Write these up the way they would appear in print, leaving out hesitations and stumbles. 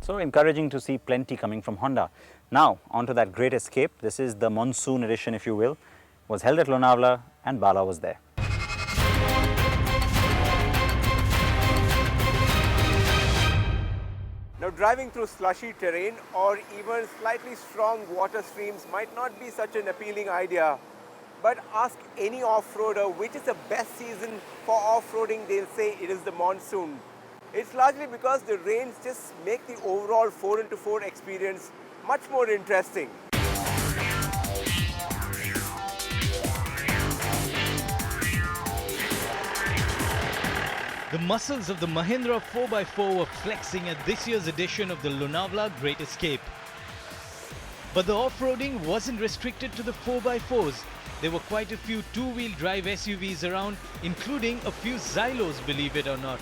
So encouraging to see plenty coming from Honda. Now onto that great escape. This is the Monsoon edition, if you will. It was held at Lonavala and Bala was there. Now, driving through slushy terrain or even slightly strong water streams might not be such an appealing idea. But ask any off-roader which is the best season for off-roading, they'll say it is the monsoon. It's largely because the rains just make the overall 4x4 experience much more interesting. The muscles of the Mahindra 4x4 were flexing at this year's edition of the Lonavala Great Escape. But the off-roading wasn't restricted to the 4x4s. There were quite a few two-wheel drive SUVs around, including a few Xylos, believe it or not.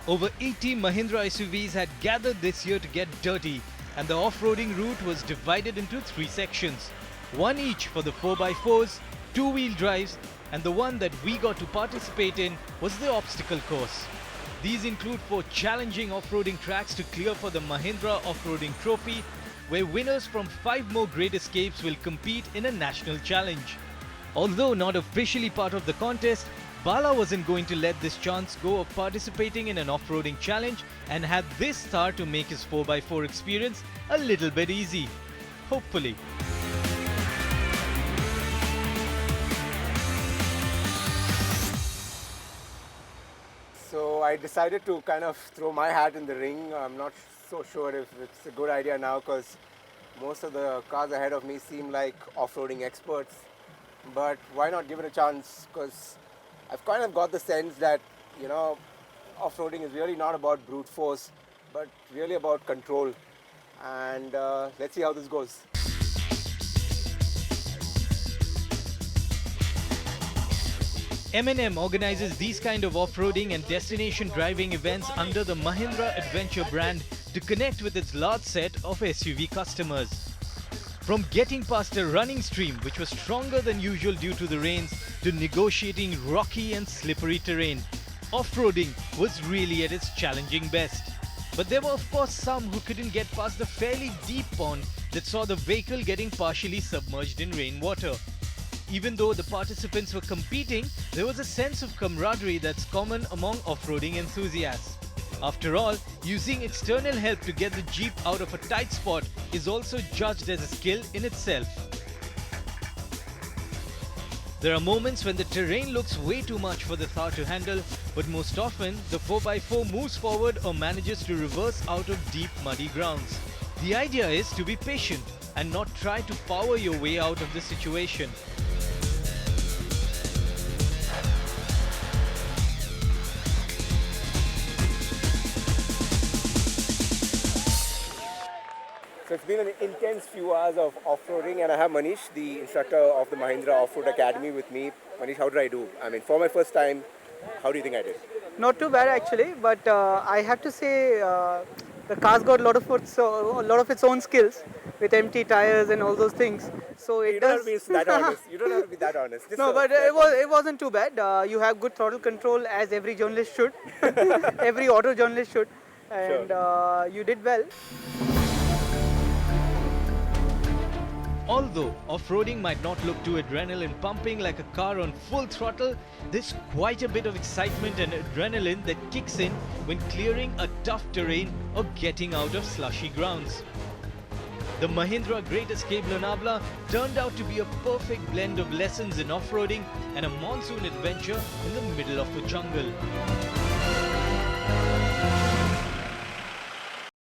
Over 80 Mahindra SUVs had gathered this year to get dirty, and the off-roading route was divided into 3 sections. One each for the 4x4s, two-wheel drives, and the one that we got to participate in was the obstacle course. These include 4 challenging off-roading tracks to clear for the Mahindra Off-Roading Trophy, where winners from 5 more Great Escapes will compete in a national challenge. Although not officially part of the contest, Bala wasn't going to let this chance go of participating in an off-roading challenge and had this star to make his 4x4 experience a little bit easy. Hopefully. So I decided to kind of throw my hat in the ring. I'm not so sure if it's a good idea now because most of the cars ahead of me seem like off-roading experts. But why not give it a chance? Because I've kind of got the sense that, you know, off-roading is really not about brute force, but really about control. And let's see how this goes. M&M organizes these kind of off-roading and destination driving events under the Mahindra Adventure brand to connect with its large set of SUV customers. From getting past a running stream which was stronger than usual due to the rains to negotiating rocky and slippery terrain, off-roading was really at its challenging best. But there were of course some who couldn't get past the fairly deep pond that saw the vehicle getting partially submerged in rainwater. Even though the participants were competing, there was a sense of camaraderie that's common among off-roading enthusiasts. After all, using external help to get the Jeep out of a tight spot is also judged as a skill in itself. There are moments when the terrain looks way too much for the Thar to handle, but most often the 4x4 moves forward or manages to reverse out of deep muddy grounds. The idea is to be patient and not try to power your way out of the situation. So it's been an intense few hours of off-roading, and I have Manish, the instructor of the Mahindra Off-Road Academy with me. Manish, how did I do? I mean, for my first time, how do you think I did? Not too bad actually, but I have to say the car's got a lot of its own skills with empty tires and all those things. So it You don't have to be that honest. You don't have to be that honest. Just No, but it wasn't too bad. You have good throttle control as every journalist should, every auto journalist should, and Sure. You did well. Although off-roading might not look too adrenaline pumping like a car on full throttle, there's quite a bit of excitement and adrenaline that kicks in when clearing a tough terrain or getting out of slushy grounds. The Mahindra Great Escape Lonavala turned out to be a perfect blend of lessons in off-roading and a monsoon adventure in the middle of the jungle.